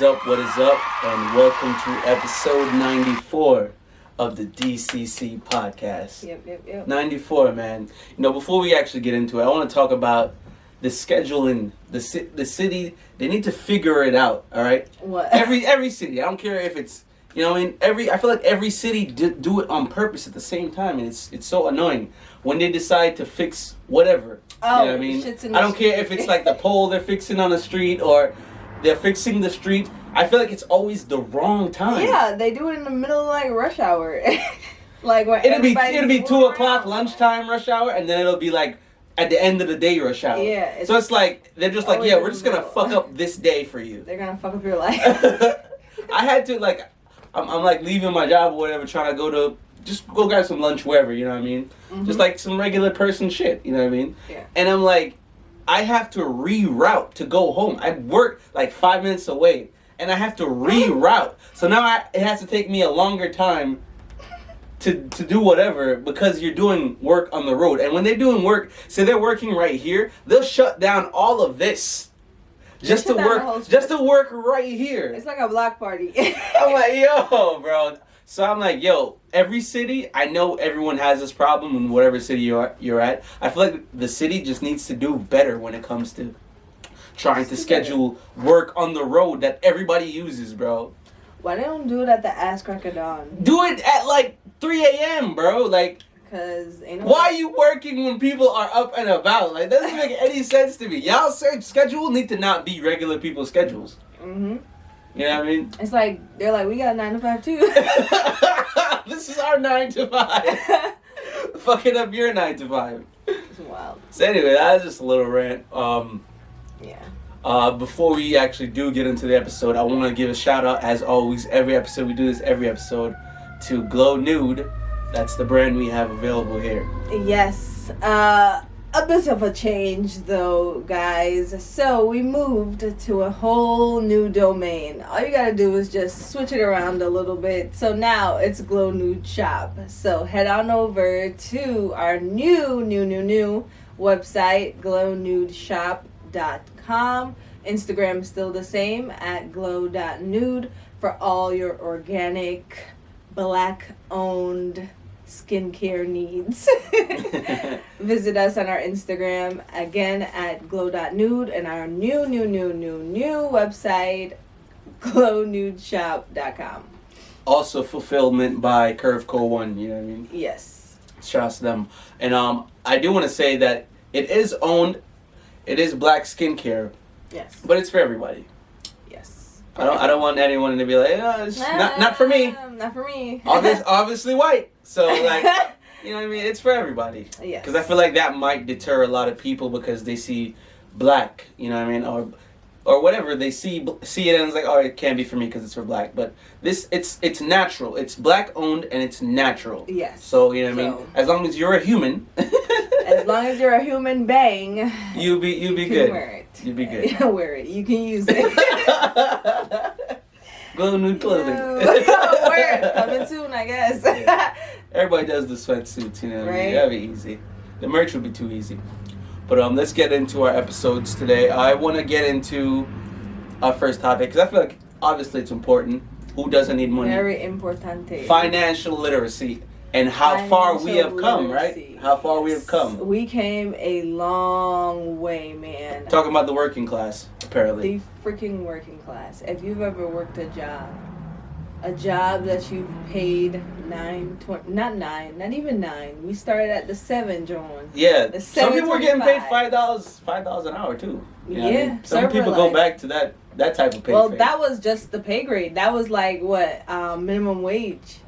is up, and welcome to episode 94 of the DCC podcast. Yep. 94, man. You know, before we actually get into it, I want to talk about the scheduling. The city, they need to figure it out, all right? What? Every city, I don't care if it's, you know what I mean? I feel like every city do it on purpose at the same time, and it's so annoying when they decide to fix whatever. Oh, you know what I mean? I don't care if it's like the pole they're fixing on the street or they're fixing the street. I feel like it's always the wrong time. Yeah, they do it in the middle of like rush hour. Like when it'll be 2 o'clock lunchtime rush hour, and then it'll be like at the end of the day rush hour. Yeah. So it's like they're just like, yeah, we're just gonna fuck up this day for you. They're gonna fuck up your life. I had to like, I'm like leaving my job or whatever, trying to just go grab some lunch wherever, you know what I mean? Mm-hmm. Just like some regular person shit, you know what I mean? Yeah. And I'm like, I have to reroute to go home. I work like 5 minutes away, and I have to reroute. So now it has to take me a longer time to do whatever because you're doing work on the road. And when they're doing work, say they're working right here, they'll shut down all of this just to work right here. It's like a block party. I'm like, yo, bro. So I'm like, yo, every city, I know everyone has this problem in whatever city you're at. I feel like the city just needs to do better when it comes to trying to schedule work on the road that everybody uses, bro. Why they don't do it at the ass crack of dawn? Do it at like 3 a.m., bro. Like, cause why are you working when people are up and about? Like, that doesn't make any sense to me. Y'all schedule need to not be regular people's schedules. Mm-hmm. You know what I mean? It's like, they're like, we got a 9 to 5 too. This is our 9 to 5. Fucking up your 9 to 5. It's wild. So anyway, that was just a little rant. Yeah. Before we actually do get into the episode, I want to give a shout out, as always, every episode, we do this every episode, to Glow Nude. That's the brand we have available here. Yes. A bit of a change though, guys. So we moved to a whole new domain. All you gotta do is just switch it around a little bit. So now it's Glow Nude Shop. So head on over to our new website, glownudeshop.com. Instagram is still the same at glow.nude for all your organic, black-owned skincare needs. Visit us on our Instagram again at glow.nude and our new website, glownudeshop.com. Also fulfillment by Curve Co 1, you know what I mean? Yes. Shout out to them. And I do want to say that it is black skincare. Yes. But it's for everybody. Yes. I don't want anyone to be like, oh, it's not for me. Not for me. Obviously white. So like, you know what I mean? It's for everybody. Yes. Because I feel like that might deter a lot of people because they see black, you know what I mean, or whatever, they see it and it's like, oh, it can't be for me because it's for black. But it's natural. It's black owned and it's natural. Yes. So you know what I mean. As long as you're a human. As long as you're a human being. You'll be you good. Can wear it. You'll be good. Wear it. You can use it. Glow Nude clothing. Wear it. Coming soon, I guess. Yeah. Everybody does the sweatsuits, you know. Right. That'd be easy. The merch would be too easy. But let's get into our episodes today. I want to get into our first topic because I feel like obviously it's important. Who doesn't need money? Very importante. Financial literacy and how far we have come, right? How far we have come. We came a long way, man. Talking about the working class, apparently. The freaking working class. If you've ever worked a job that you've paid not even 9. We started at the 7, John. Yeah, some people were getting paid $5 an hour too. You know what I mean? Some people go back to that type of pay. Well, that was just the pay grade. That was like what minimum wage.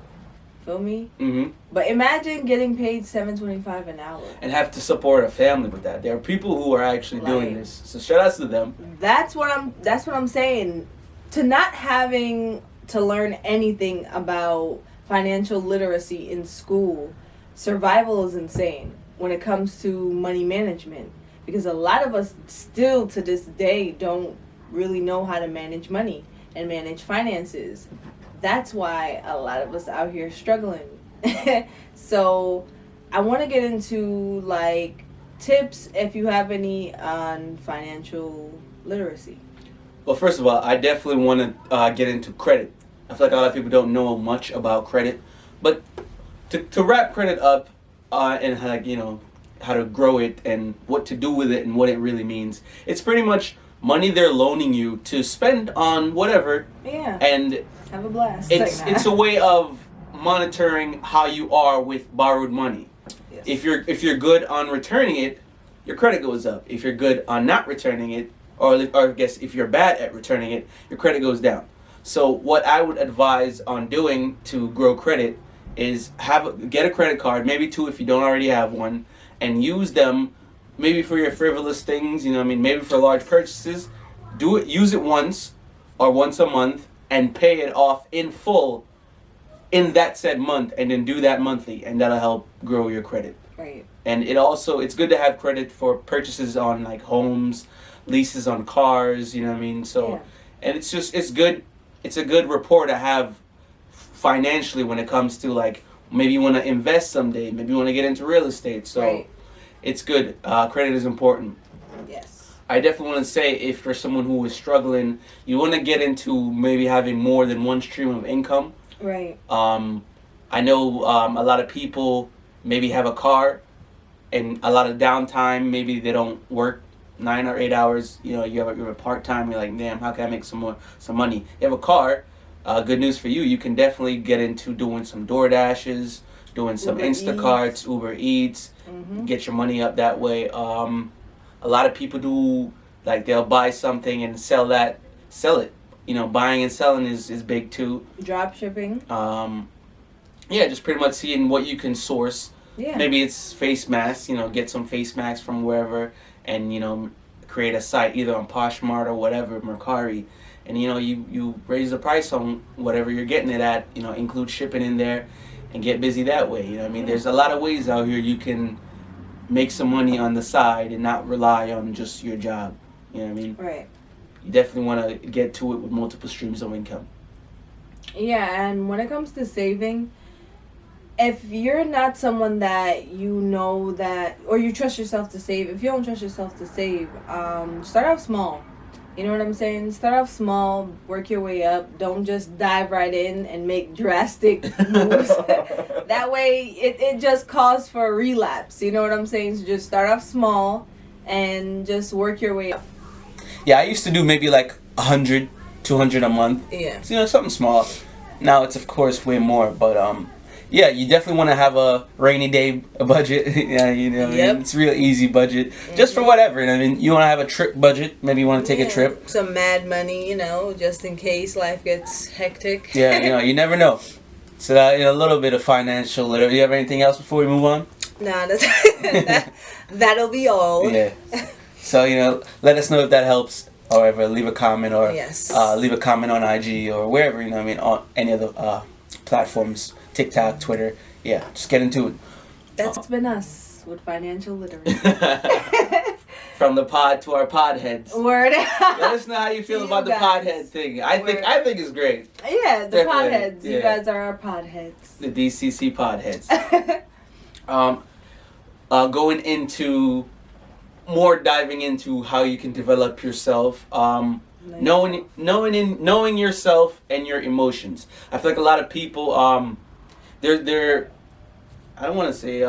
Feel me? Mm-hmm. But imagine getting paid $7.25 an hour and have to support a family with that. There are people who are actually doing this. So shout out to them. That's what I'm saying. To not having to learn anything about financial literacy in school, survival is insane when it comes to money management, because a lot of us still to this day don't really know how to manage money and manage finances. That's why a lot of us out here struggling. So I want to get into like tips if you have any on financial literacy. Well, first of all, I definitely want to get into credit. I feel like a lot of people don't know much about credit, but to wrap credit up and like how to grow it and what to do with it and what it really means. It's pretty much money they're loaning you to spend on whatever. Yeah. And have a blast. It's a way of monitoring how you are with borrowed money. Yes. If you're good on returning it, your credit goes up. If you're good on not returning it, or I guess if you're bad at returning it, your credit goes down. So what I would advise on doing to grow credit is get a credit card, maybe two if you don't already have one, and use them maybe for your frivolous things, maybe for large purchases. Use it once or once a month and pay it off in full in that said month, and then do that monthly, and that'll help grow your credit. Right. And it's good to have credit for purchases on like homes, leases on cars, So, yeah. And it's good. It's a good rapport to have financially when it comes to like maybe you want to invest someday, maybe you want to get into real estate. So right. It's good. Credit is important. Yes. I definitely want to say if you're someone who is struggling, you want to get into maybe having more than one stream of income. Right. I know a lot of people maybe have a car and a lot of downtime. Maybe they don't work 9 or 8 hours. You have a part-time. You're like, damn, how can I make some money? You have a car. Good news for you. You can definitely get into doing some DoorDashes, doing some Uber Instacarts, Eats. Uber Eats. Mm-hmm. Get your money up that way. A lot of people do, like, they'll buy something and sell it. Buying and selling is big too. Drop shipping. Yeah, just pretty much seeing what you can source. Yeah. Maybe it's face masks, get some face masks from wherever and, create a site either on Poshmark or whatever, Mercari. And, you raise the price on whatever you're getting it at, include shipping in there and get busy that way. There's a lot of ways out here you can make some money on the side and not rely on just your job. Right. You definitely want to get to it with multiple streams of income. Yeah, and when it comes to saving, if you're not someone that or you trust yourself to save, if you don't trust yourself to save, start off small. You know what I'm saying? Start off small, work your way up. Don't just dive right in and make drastic moves. That way, it just calls for a relapse. You know what I'm saying? So just start off small and just work your way up. Yeah, I used to do maybe like 100, 200 a month. Yeah. So, something small. Now it's, of course, way more. But, yeah, you definitely want to have a rainy day budget. Yeah, Yep. It's a real easy budget. Just for whatever. You want to have a trip budget. Maybe you want to take a trip. Some mad money, just in case life gets hectic. Yeah, you never know. So, a little bit of financial literacy. You have anything else before we move on? Nah, that'll be all. Yeah. So, let us know if that helps. However, leave a comment or Yes. Leave a comment on IG or wherever, on any other platforms. TikTok, Twitter. Yeah, just get into it. That's been us with financial literacy. From the pod to our podheads. Word. Let us know how you feel about the podhead thing. I think it's great. Yeah, the Definitely, podheads. You guys are our podheads. The DCC podheads. Going into diving into how you can develop yourself. Nice. Knowing yourself and your emotions. I feel like a lot of people they're I don't want to say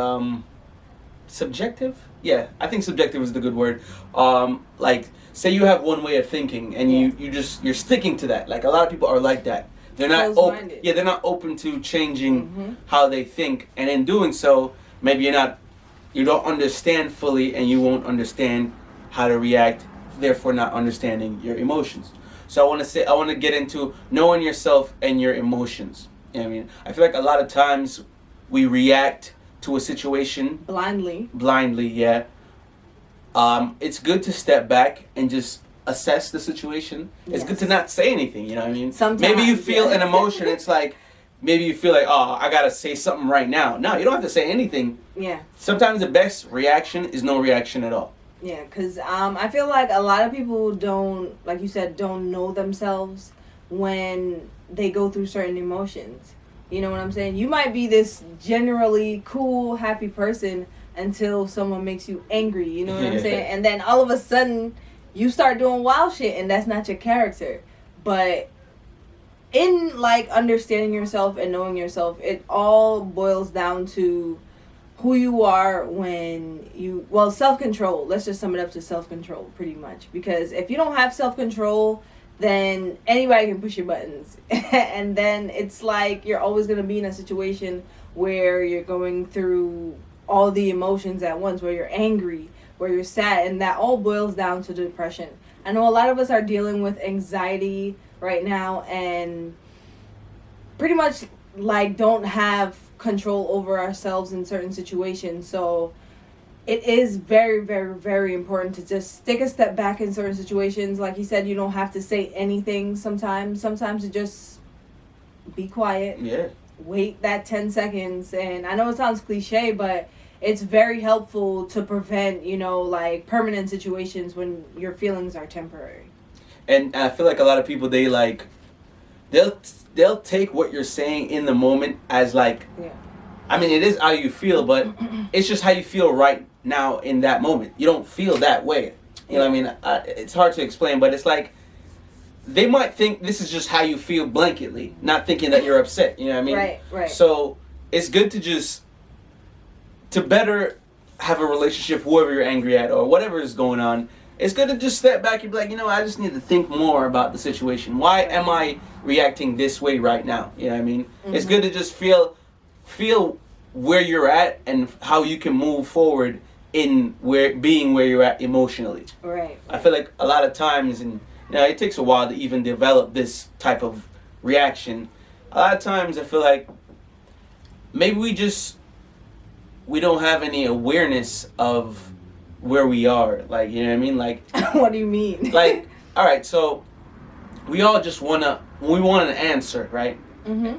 subjective. Yeah, I think subjective is the good word. Like, say you have one way of thinking and you're sticking to that. Like, a lot of people are like that. They're not open. Yeah, they're not open to changing how they think, and in doing so, maybe you don't understand fully, and you won't understand how to react. Therefore, not understanding your emotions. So I want to get into knowing yourself and your emotions. I feel like a lot of times we react to a situation blindly. Yeah. It's good to step back and just assess the situation. It's good to not say anything. Sometimes, maybe you feel an emotion. It's like maybe you feel like, oh, I gotta say something right now. No, you don't have to say anything. Yeah. Sometimes the best reaction is no reaction at all. Yeah, because I feel like a lot of people don't, like you said, don't know themselves when they go through certain emotions. You know what I'm saying? You might be this generally cool, happy person until someone makes you angry. You know what I'm saying? And then all of a sudden, you start doing wild shit, and that's not your character. But in like understanding yourself and knowing yourself, it all boils down to who you are when you, well, self-control. Let's just sum it up to self-control pretty much, because if you don't have self-control, then anybody can push your buttons. And then it's like you're always going to be in a situation where you're going through all the emotions at once, where you're angry, where you're sad, and that all boils down to depression. I know a lot of us are dealing with anxiety right now, and pretty much like don't have control over ourselves in certain situations. So it is very, very, very important to just take a step back in certain situations. Like he said, you don't have to say anything sometimes. Sometimes you just be quiet. Yeah. Wait that 10 seconds. And I know it sounds cliche, but it's very helpful to prevent, like permanent situations when your feelings are temporary. And I feel like a lot of people, they'll take what you're saying in the moment as like, Yeah. I mean, it is how you feel, but it's just how you feel right now in that moment. You don't feel that way. You know what I mean? It's hard to explain, but it's like they might think this is just how you feel blanketly, not thinking that you're upset. You know what I mean? Right. So it's good to better have a relationship, whoever you're angry at or whatever is going on. It's good to just step back and be like, I just need to think more about the situation. Why am I reacting this way right now? You know what I mean? Mm-hmm. It's good to just feel where you're at and how you can move forward in being where you're at emotionally. Right. I feel like a lot of times, and it takes a while to even develop this type of reaction. A lot of times I feel like maybe we don't have any awareness of where we are. Like, you know what I mean? Like, what do you mean? Like, all right, so we all just want an answer, right? Mm-hmm.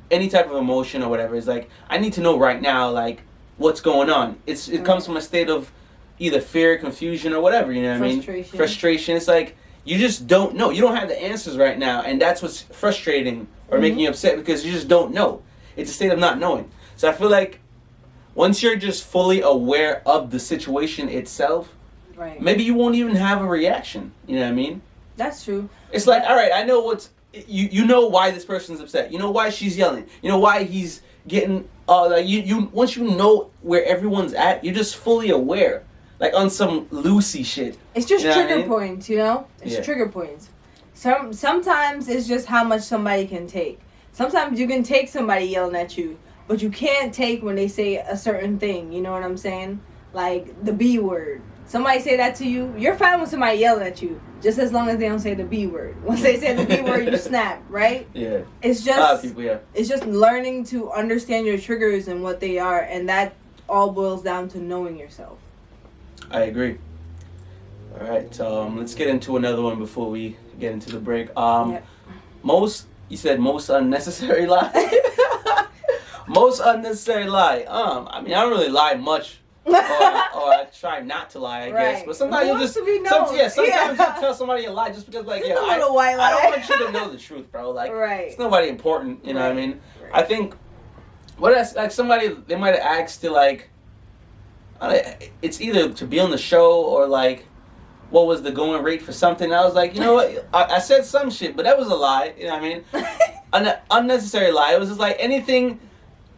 Any type of emotion or whatever is like, I need to know right now, like, what's going on. It comes from a state of either fear, confusion, or whatever, you know what I mean? Frustration. It's like, you just don't know. You don't have the answers right now, and that's what's frustrating or making you upset, because you just don't know. It's a state of not knowing. So I feel like once you're just fully aware of the situation itself, right, maybe you won't even have a reaction. You know what I mean? That's true. It's like, all right, I know you know why this person's upset. You know why she's yelling. You know why he's getting like you once you know where everyone's at, you're just fully aware. Like on some Lucy shit. It's just trigger I mean? points, It's trigger points. Sometimes it's just how much somebody can take. Sometimes you can take somebody yelling at you, but you can't take when they say a certain thing. You know what I'm saying? Like the B word. Somebody say that to you, you're fine with somebody yelling at you, just as long as they don't say the B word. Once they say the B word, you snap, right? Yeah. It's just a lot of people, yeah. It's just learning to understand your triggers and what they are, and that all boils down to knowing yourself. I agree. All right, let's get into another one before we get into the break. You said most unnecessary lie. Most unnecessary lie. I mean, I don't really lie much. or I try not to lie, I guess. But sometimes sometimes you tell somebody a lie just because, like, I don't want you to know the truth, bro. Like, it's nobody important, you know what I mean? Right. I think, like somebody, they might have asked to, like, it's either to be on the show or, like, what was the going rate for something. I was like, you know what? I said some shit, but that was a lie, you know what I mean? An unnecessary lie. It was just like anything.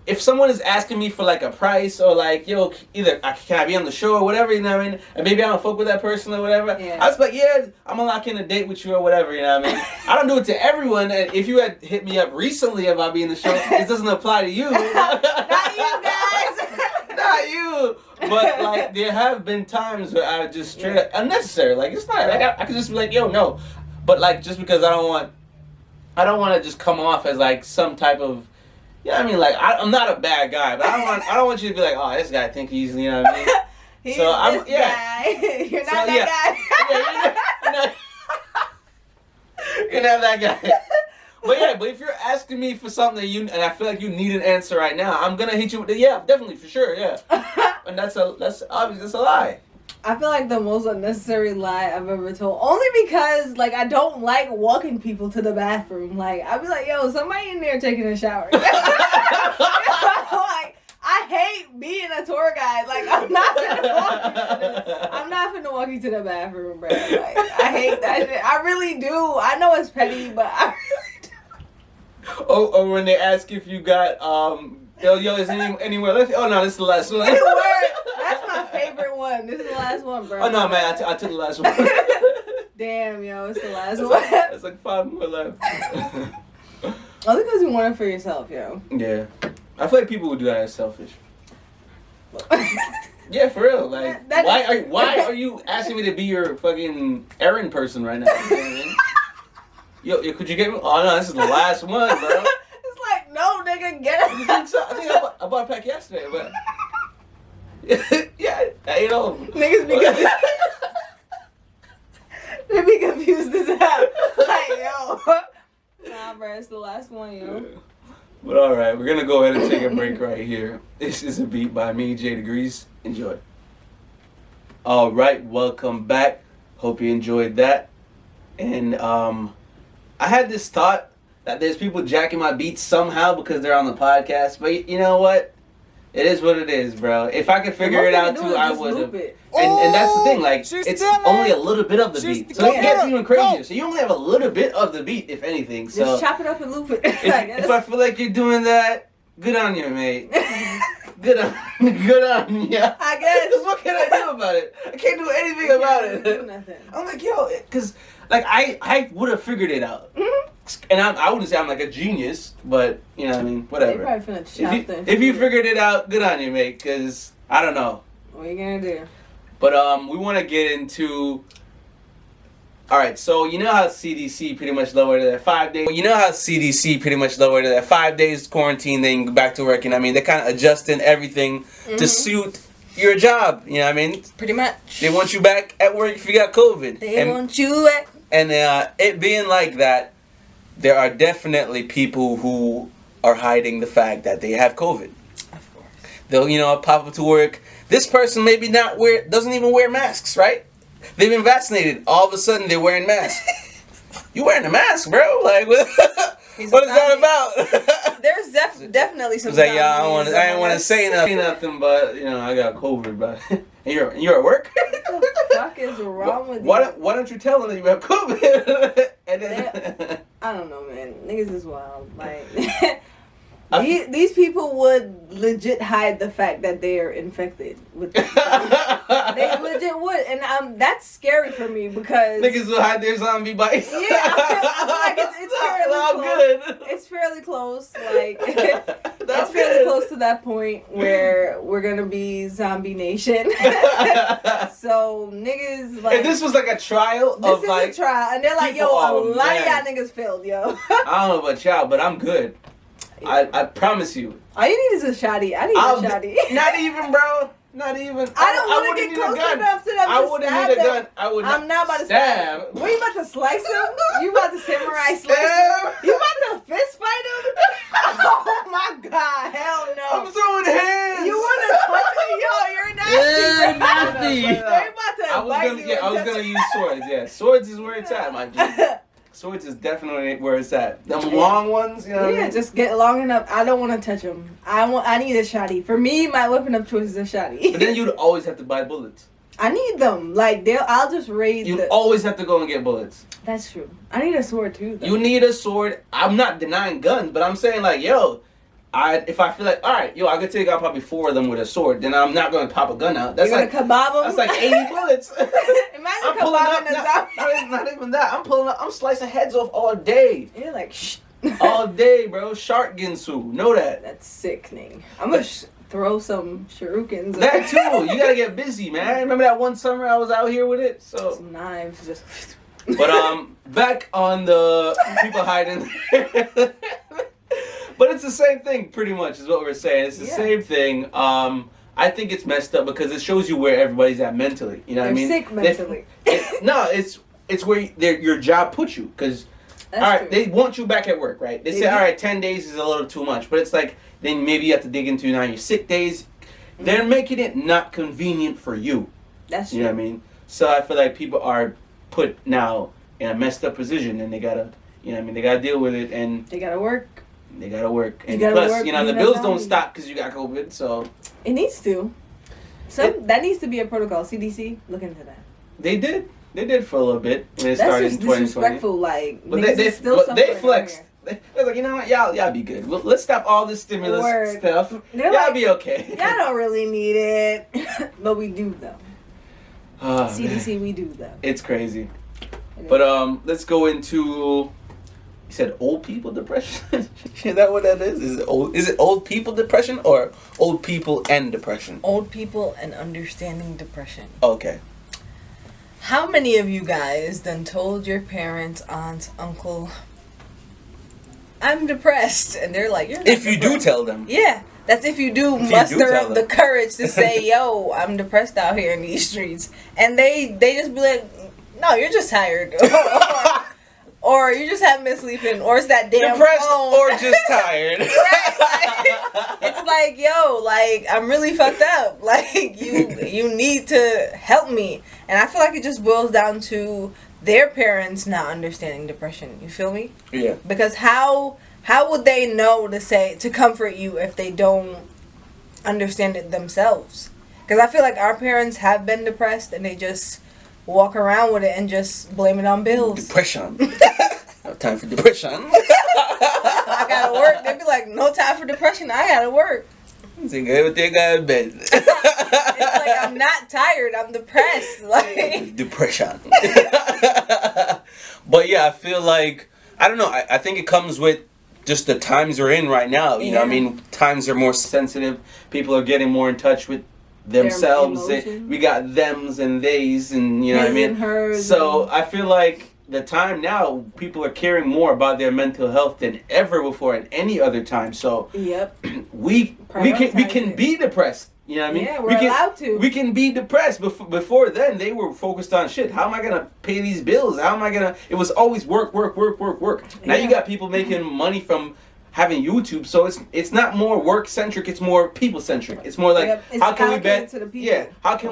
If someone is asking me for, like, a price or, like, either can I be on the show or whatever, you know what I mean? And maybe I don't fuck with that person or whatever. Yeah. I was like, I'm going to lock in a date with you or whatever, you know what I mean? I don't do it to everyone. And if you had hit me up recently about being on the show, it doesn't apply to you. Not you guys. Not you. But, like, there have been times where I just straight up unnecessary. Like, it's not, like, I could just be like, no. But, like, just because I don't want to just come off as, like, some type of, I mean, like, I'm not a bad guy, but I don't want you to be like, oh, this guy think he's, you know what I mean? He's this guy. You're not that guy. You're not that guy. But if you're asking me for something and I feel like you need an answer right now, I'm gonna hit you with definitely, for sure, And that's obvious, that's a lie. I feel like the most unnecessary lie I've ever told, only because, like, I don't like walking people to the bathroom. Like, I'd be like, yo, somebody in there taking a shower. Like, I hate being a tour guide. Like, I'm not finna walk you to the bathroom, bro. Like, I hate that shit. I really do. I know it's petty, but I really do. Or when they ask if you got, yo, is anywhere left? Oh, no, this is the last one. That's my favorite one. This is the last one, bro. Oh, no, man, I took the last one. Damn, yo, it's the last one. It's like 5 more left. Only because you want it for yourself, yo. Yeah. I feel like people would do that as selfish. Yeah, for real. Like, why are you asking me to be your fucking errand person right now? You know what I mean? Yo, could you get me? Oh, no, this is the last one, bro. It's like, no, nigga, get it. You think so? I think I bought a pack yesterday, but... Yeah, you know. Niggas be confused. They be confused as hell. Like, yo. Nah, bro, it's the last one, yo. Yeah. But alright, we're gonna go ahead and take a break right here. This is a beat by me, J Degrees. Enjoy. Alright, welcome back. Hope you enjoyed that. And I had this thought that there's people jacking my beats somehow because they're on the podcast. But you know what? It is what it is, bro. If I could figure it out too, I would have. And that's the thing, like, it's only a little bit of the beat. So it gets even crazier. So you only have a little bit of the beat, if anything. So just chop it up and loop it. If I feel like you're doing that, good on you, mate. Good on you. I guess. What can I do about it? I can't do anything about it. Do nothing. I'm like, yo, because, like, I would have figured it out. And I wouldn't say I'm like a genius, but, you know what I mean? Whatever. They probably finna chop if you figured it out, good on you, mate, because I don't know. What are you gonna do? But we want to get into... Alright, so you know how CDC pretty much lowered it at 5 days? You know how CDC pretty much lowered it at 5 days quarantine, then go back to work, and I mean, they're kind of adjusting everything to suit your job, you know what I mean? Pretty much. They want you back at work if you got COVID. They want you at... And it being like that, there are definitely people who are hiding the fact that they have COVID. Of course. They'll, pop up to work. This person maybe doesn't even wear masks, right? They've been vaccinated. All of a sudden, they're wearing masks. You wearing a mask, bro? Like, what is that about? There's definitely some. It's like, yeah, I didn't want to say nothing, but I got COVID, but and you're at work. What the fuck is wrong with you? Why don't you tell them that you have COVID? And then I don't know, man. Niggas is wild. Like these people would legit hide the fact that they are infected with. They legit would, and that's scary for me because niggas will hide their zombie bites. Yeah, I feel like it's fairly close. Good. It's fairly close. Like it's fairly close to that point where we're gonna be zombie nation. So niggas like. And this was like a trial. This is a trial, and they're like, "Yo, a lot of y'all niggas failed, yo." I don't know about y'all, but I'm good. I promise you. All you need is a shotty. I need a shotty. Not even, bro. Not even. I don't want to get close enough to them. I wouldn't need a gun. I'm not about to stab. What, you about to slice him? You about to samurai slice him? You about to fist fight him? Oh my god, hell no. I'm throwing hands. You want to punch me? Yo, you're nasty. They're about to bite you. I was going to use swords, yeah. Swords is where it's at, my G. Swords is definitely where it's at. Them long ones, you know what I mean? Just get long enough. I don't want to touch them. I need a shotty. For me, my weapon of choice is a shotty. But then you'd always have to buy bullets. I need them. Like, I'll just raid You always have to go and get bullets. That's true. I need a sword, too, though. You need a sword. I'm not denying guns, but I'm saying, like, yo, if I feel like, all right, yo, I could take out probably 4 of them with a sword, then I'm not going to pop a gun out. That's You're gonna kebab them? That's like 80 bullets. Imagine kebabbing a zombie. Not even that. I'm slicing heads off all day. You're like, shh. All day, bro. Shark Ginsu. Know that. That's sickening. I'm going to throw some shurikens. That too. You got to get busy, man. Remember that one summer I was out here with it? So some knives. Just. But back on the people hiding. But it's the same thing, pretty much, is what we're saying. It's the same thing. I think it's messed up because it shows you where everybody's at mentally. You know what I mean? Sick mentally. It's where your job puts you. Because, all right, true. They want you back at work, right? They say, all right, 10 days is a little too much. But it's like, then maybe you have to dig into now your sick days. Mm-hmm. They're making it not convenient for you. That's true. You know what I mean? So I feel like people are put now in a messed up position and they got to, you know what I mean? They got to deal with it and... They got to work. They gotta work. And gotta plus, work, the bills don't stop because you got COVID, so. It needs to. That needs to be a protocol. CDC, look into that. They did. They did for a little bit when it That's started just in 2020. disrespectful, like, But niggas they flexed. They're like, you know what, y'all be good. Let's stop all this stimulus stuff. They're y'all like, be okay. Y'all don't really need it. But we do, though. Oh, CDC, man. we do, though. It's crazy. But let's go into, you said old people depression? Is that what that is? Is it old people depression or old people and depression? Old people and understanding depression. Okay. How many of you guys then told your parents, aunts, uncle, I'm depressed? And they're like, you're not If you do depressed. tell them. Yeah. That's if you do muster up the courage to say, yo, I'm depressed out here in these streets. And they just be like, no, you're just tired. Or you just haven't been sleeping. Or it's that damn depressed phone. or just tired. Right? It's like, yo, like, I'm really fucked up. Like, you need to help me. And I feel like it just boils down to their parents not understanding depression. You feel me? Yeah. Because how would they know to comfort you if they don't understand it themselves? Because I feel like our parents have been depressed and they just walk around with it and just blame it on bills. Depression. No time for depression. I gotta work. They'd be like, no time for depression. I gotta work. It's everything I bed. It's like, I'm not tired. I'm depressed. Like Depression. But yeah, I feel like, I don't know. I think it comes with just the times we're in right now. You know what I mean? Times are more sensitive. People are getting more in touch with themselves. We got thems and theys and you know what I mean? Hers so I feel like the time now, people are caring more about their mental health than ever before at any other time. So yep. we can be depressed. You know what I mean? Yeah, we're allowed to. We can be depressed. Before then, they were focused on shit. How am I going to pay these bills? How am I going to... It was always work. Now you got people making money from having YouTube, so it's not more work-centric, it's more people-centric. It's more like, how can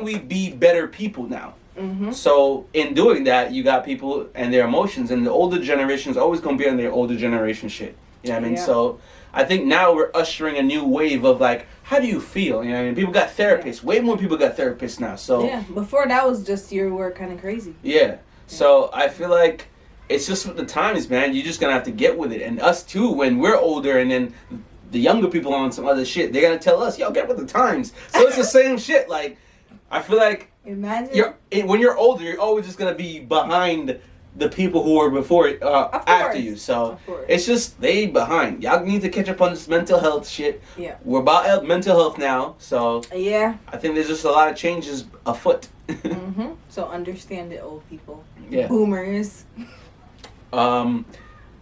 we be better people now? Mm-hmm. So in doing that, you got people and their emotions, and the older generation is always going to be on their older generation shit. You know what I mean? Yeah. So I think now we're ushering a new wave of like, how do you feel? You know what I mean? People got therapists. Way more people got therapists now. So yeah, before that was just you were kind of crazy. Yeah. So I feel like it's just with the times, man. You're just going to have to get with it. And us too, when we're older and then the younger people on some other shit, they're going to tell us, yo, get with the times. So it's the same shit. Like, I feel like when you're older, you're always just going to be behind the people who were before after you. So it's just they behind. Y'all need to catch up on this mental health shit. Yeah. We're about mental health now. So yeah, I think there's just a lot of changes afoot. Mm-hmm. So understand it, old people. Yeah. Boomers.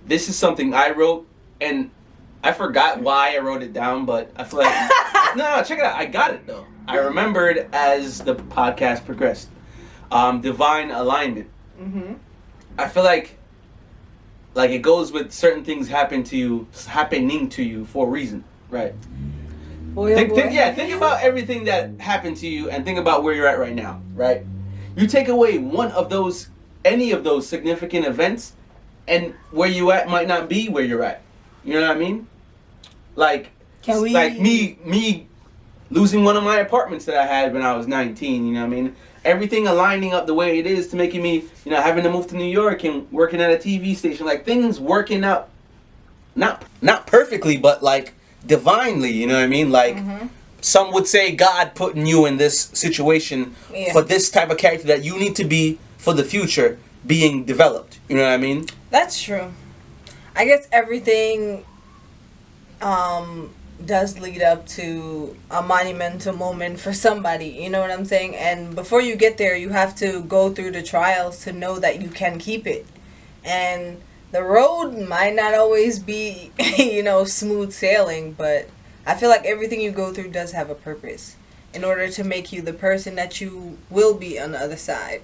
This is something I wrote, and I forgot why I wrote it down, but I feel like... no, check it out. I got it, though. I remembered as the podcast progressed. Divine alignment. Mm-hmm. I feel like it goes with certain things happening to you for a reason, right? Think about everything that happened to you and think about where you're at right now, right? You take away any of those significant events, and where you at might not be where you're at. You know what I mean? Like, me losing one of my apartments that I had when I was 19, you know what I mean? Everything aligning up the way it is to making me, having to move to New York and working at a TV station, like things working out, not perfectly, but like divinely, you know what I mean? Like, some would say God putting you in this situation for this type of character that you need to be for the future being developed. You know what I mean? That's true. I guess everything does lead up to a monumental moment for somebody, you know what I'm saying? And before you get there, you have to go through the trials to know that you can keep it. And the road might not always be, smooth sailing, but I feel like everything you go through does have a purpose in order to make you the person that you will be on the other side.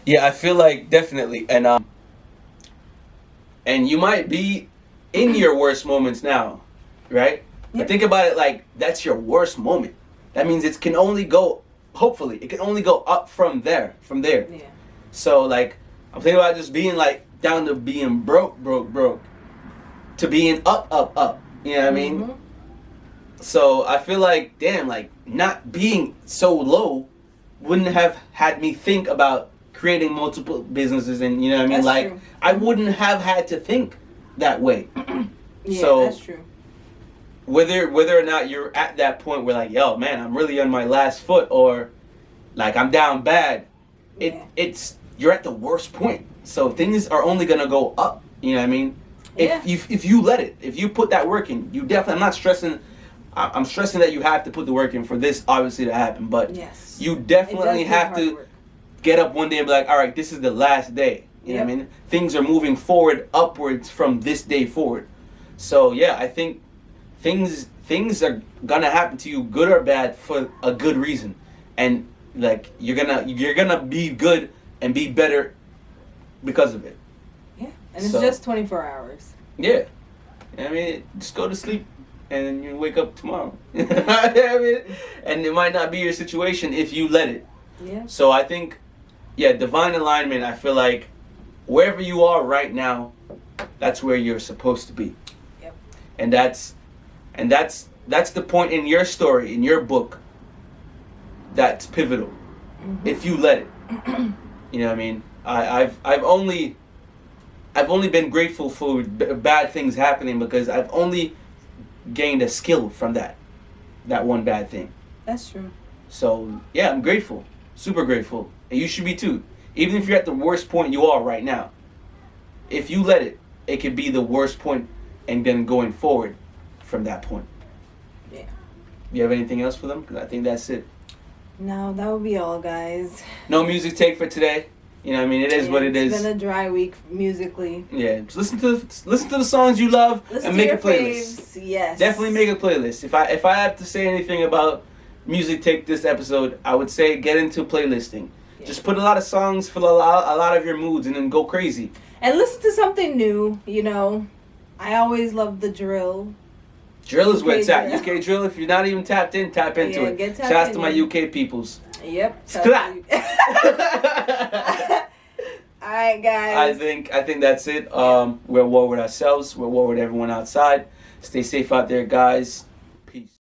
Yeah, I feel like definitely. And you might be in your worst moments now, right? But think about it like that's your worst moment. That means it can only go up from there. Yeah. So like I'm thinking about just being like down to being broke. to being up. You know what I mean? Mm-hmm. So I feel like, damn, like not being so low wouldn't have had me think about creating multiple businesses, and you know what I mean? That's like true. I wouldn't have had to think that way. Yeah, So that's true. whether or not you're at that point where like, yo, man, I'm really on my last foot, or like I'm down bad, Yeah. it's you're at the worst point. So things are only gonna go up. You know what I mean? Yeah. If you let it, if you put that work in, you definitely. I'm not stressing. I'm stressing that you have to put the work in for this obviously to happen, but Yes. you It definitely does take have hard to work. get up one day and be like, all right, this is the last day. You know what I mean? Things are moving forward, upwards from this day forward. So yeah, I think things are gonna happen to you, good or bad, for a good reason, and like you're gonna be good and be better because of it. Yeah, and it's So- just 24 hours. Yeah, I mean, just go to sleep and then you wake up tomorrow. I mean, and it might not be your situation if you let it. Yeah. So I think, yeah, divine alignment. I feel like wherever you are right now, that's where you're supposed to be. Yep. And that's the point in your story, in your book, that's pivotal. Mm-hmm. If you let it. You know what I mean? I've only been grateful for bad things happening because I've only gained a skill from that one bad thing. That's true. So yeah, I'm grateful, super grateful, and you should be too. Even if you're at the worst point you are right now, if you let it, it could be the worst point, and then going forward from that point. Yeah. You have anything else for them? Because I think that's it. No, that would be all, guys. No music take for today. You know what I mean? It is what it is. It's been a dry week musically. Yeah, just listen to the songs you love Listen and to make a your playlist. faves. Yes. Definitely make a playlist. If I have to say anything about music take this episode, I would say get into playlisting. Yeah. Just put a lot of songs for a lot of your moods and then go crazy. And listen to something new, you know. I always love the drill. Drill is where UK it's at. drill. UK drill. If you're not even tapped in, tap into Yeah, it. get tapped Shout out to my in. UK peoples. Yep. Sklat. All right, guys. I think that's it. We're at war with ourselves. We're at war with everyone outside. Stay safe out there, guys.